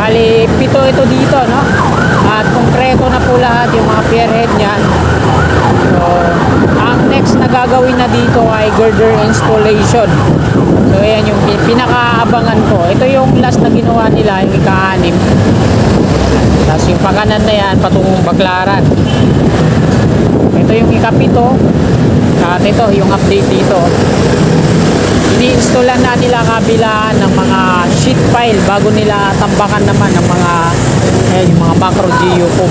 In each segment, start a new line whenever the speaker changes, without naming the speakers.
Bali, 7 ito dito, no? At konkreto na po lahat yung mga pierhead niyan. So, ang next na gagawin na dito ay girder installation. So, ayan yung pinakaabangan ko. Ito yung last na ginawa nila, yung ika-6. Tapos yung pakanan na yan, patungong Baclaran. Ito yung ika-7. At ito, yung update dito. Ini-installan na nila kabilaan ng mga sheet pile bago nila tambakan naman ng mga yung mga macro geofoam.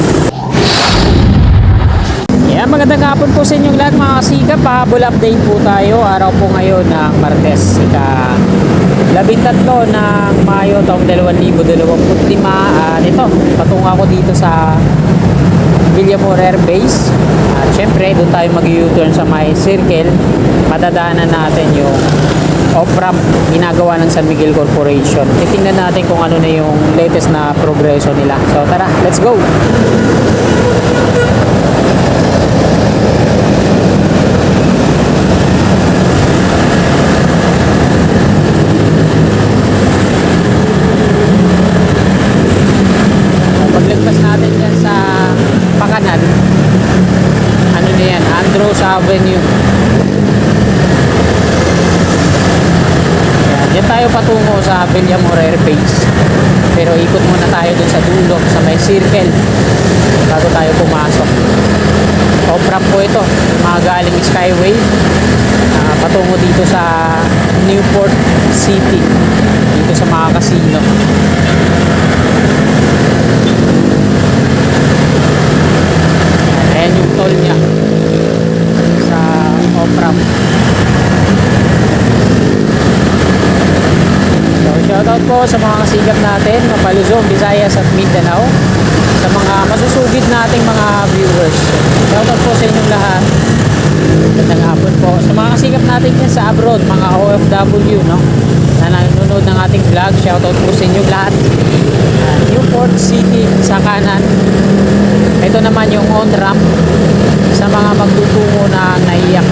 Yeah, magandang hapon po sa inyong lahat mga kasikap. Pahabol update po tayo. Araw po ngayon ng Martes, ika-13 ng Mayo taong 2025. At ito, patungo ako dito sa Villamor Air Base. At syempre, doon tayo mag-U-turn sa may circle. Madadaanan natin yung off-ramp ginagawa ng San Miguel Corporation. Titingnan natin kung ano na yung latest na progreso nila. So tara, let's go! Paglagpas natin yan sa pakanan, ano na yan, Andros Avenue. Yan tayo patungo sa Villamor Air Base. Pero ikot muna tayo dun sa dulo, sa may circle, bago tayo pumasok. Off-ramp po ito, mga galing Skyway, patungo dito sa Newport City, dito sa mga casino. Ayan yung toll nya sa off-ramp. Shoutout po sa mga kasigap natin, mga Luzon, Visayas at Mindanao, sa mga masusugid nating mga viewers. Shoutout po sa inyong lahat. Magandang hapon po sa mga kasigap natin yan sa abroad, mga OFW, no, na nanonood ng ating vlog. Shoutout po sa inyong lahat. Newport City sa kanan. Ito naman yung on-ramp sa mga magtutungo na NAIAX.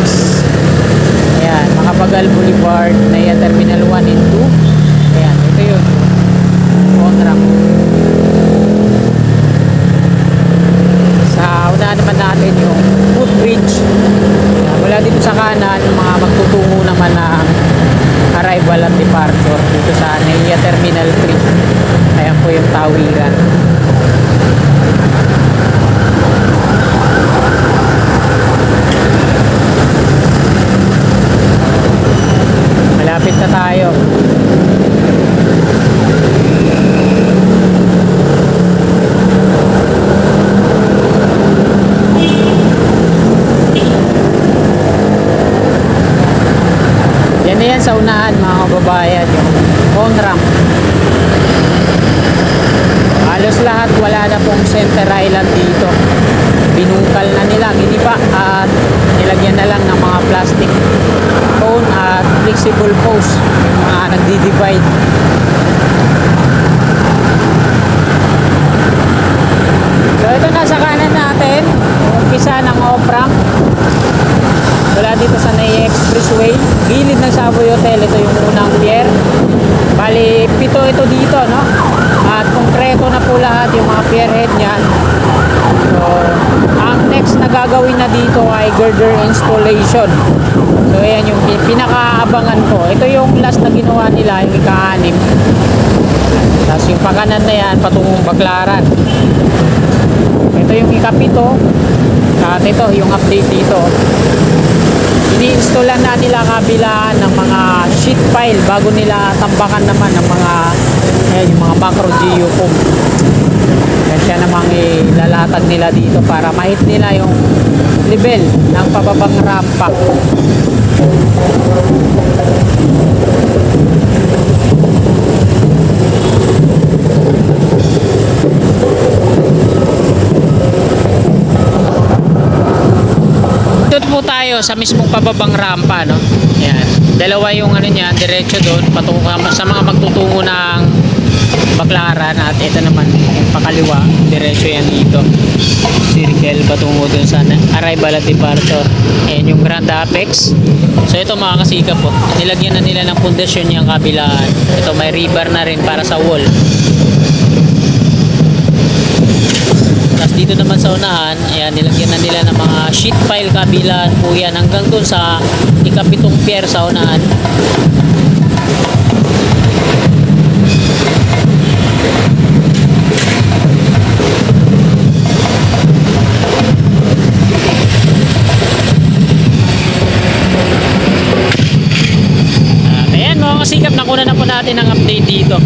Ayan, Makapagal Boulevard, NAIA Terminal 1 and 2. Ayan, ito yun, on-ramp. Sa unahan naman natin yung footbridge. Mula dito sa kanan, yung mga magtutungo naman ng arrival at departure dito sa NAIA Terminal 3. Ayan po yung tawiran. Malapit na tayo. Yan na yan sa unahan mga kababayan, yung on-ramp. Halos lahat wala na pong center island dito. Binungkal na nila, giniba at nilagyan na lang ng mga plastic cone at flexible post, yung mga nagdi-divide. So ito na sa kanan natin, umpisa ng off-ramp. Wala dito sa NAIA Expressway, gilid ng Savoy Hotel. Ito yung unang pier. Bali, 7 ito dito, no? At konkreto na po lahat yung mga pierhead niyan. So, ang next na gagawin na dito ay girder installation. So, ayan yung pinakaabangan ko. Ito yung last na ginawa nila, yung ika-6. Tapos yung pakanan na yan, patungong Baclaran. Ito yung ika-7. At ito, yung update dito. Ini-installan na nila kabilaan ng mga sheet pile bago nila tambakan naman ng mga yung mga macro geofoam. Yan siya namang ilalatag nila dito para ma-hit nila yung level ng pababang rampa. Dito po tayo sa mismong pababang rampa, no? Yan. Dalawa yung ano niya, diretso doon patungo sa mga magtutungo ng Baclaran, at ito naman yung pakaliwa, diretso yan dito. Circle patungo doon sa arrival at departure. Ayan yung Grand Apex. So ito mga kasikap po, nilagyan na nila ng pundasyon yung kabilaan. Ito may rebar na rin para sa wall. sa unahan. Ayan, nilagyan na nila ng mga sheet pile kabilaan po yan hanggang dun sa ikapitong pier sa unahan. Sikap na kuna na po natin ang update dito.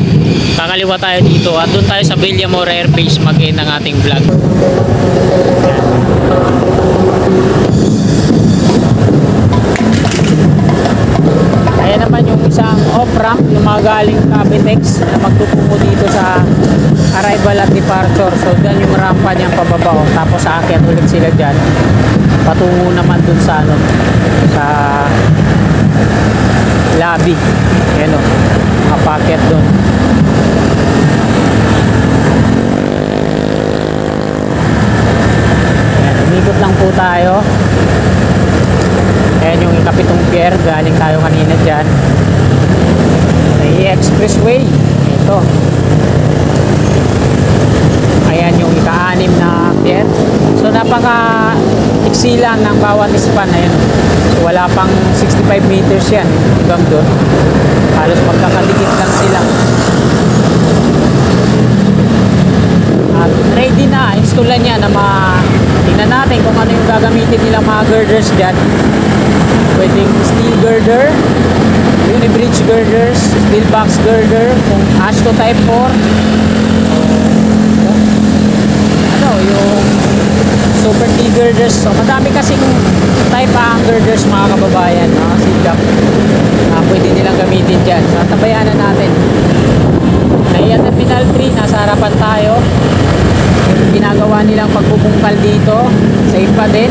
Kakaliwa tayo dito at doon tayo sa Villamor Air Base mag-end ng ating vlog. Ayan naman yung isang off-ramp yung mga galing Cavitex na magtutungo dito sa arrival at departure. So dyan yung rampa niyang pababa. Tapos aakyat ulit sila dyan. Patungo naman dun sa sa lobby. Ayan o, mga packet doon. Ayan, umikot lang po tayo. Ayan yung ikapitong pier, galing tayo kanina dyan. May expressway. Ito. Ayan yung ika-anim na pier. So napaka iksi lang ng bawat span. Ayan. So wala pang 65 meters yan hanggang doon. Halos magkakadikit lang sila. At ready na, installan niya na tingnan natin kung ano yung gagamitin nilang mga girders dyan. Pwedeng steel girder, unibridge girders, steel box girder, kung ASTO type 4, yung super T girders. So madami kasing type ang girders mga kababayan, sikap pwede nilang gamitin dyan. So tabayanan natin. Naiya Terminal 3, nasa harapan tayo. Yung ginagawa nilang pagbubungkal dito, safe pa din.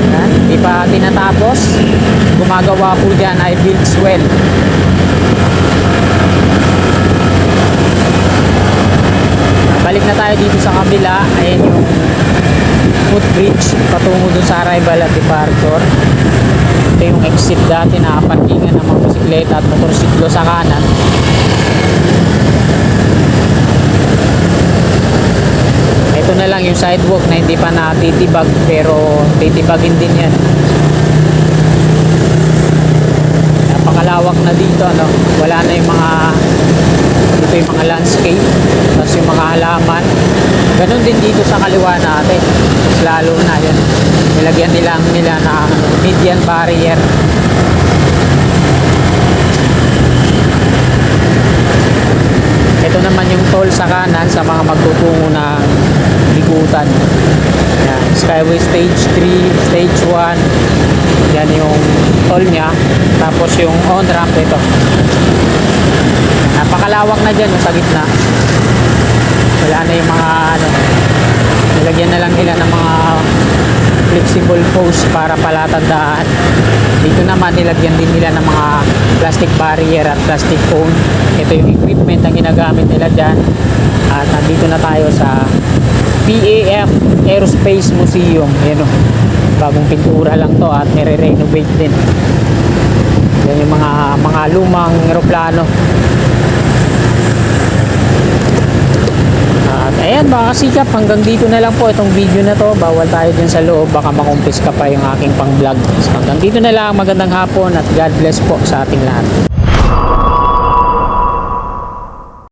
Yan, hindi pa tinatapos. Gumagawa po dyan ay build swell. Balik na tayo dito sa kabila. Ayan yung footbridge patungo dun sa arrival at departure. Ito yung exit dati na parkingan ng mga bisikleta at motorsiklo sa kanan. Ito na lang yung sidewalk na hindi pa natitibag, pero titibagin din yan. Napakalawak na dito, wala na yung mga dito yung mga landscape, tapos yung mga halaman. Ganon din dito sa kaliwa natin. Mas lalo na yun. Nilagyan nila na median barrier. Ito naman yung toll sa kanan sa mga magtutungo ng Bigutan. Yan. Skyway Stage 3, Stage 1. Yan yung toll niya. Tapos yung on-ramp ito. Napakalawak na dyan sa gitna. Wala na yung mga nilagyan na lang nila ng mga flexible post para palatandaan. Dito naman nilagyan din nila ng mga plastic barrier at plastic cone. Ito yung equipment na ginagamit nila dyan. At nandito na tayo sa PAF Aerospace Museum. Yan o, bagong pintura lang to at nire-renovate din. Yan yung mga lumang eroplano. At ayan mga kasikap, hanggang dito na lang po itong video na to. Bawal tayo dyan sa loob, baka makumpis ka pa yung aking pang vlog. So, hanggang dito na lang, magandang hapon at God bless po sa ating lahat.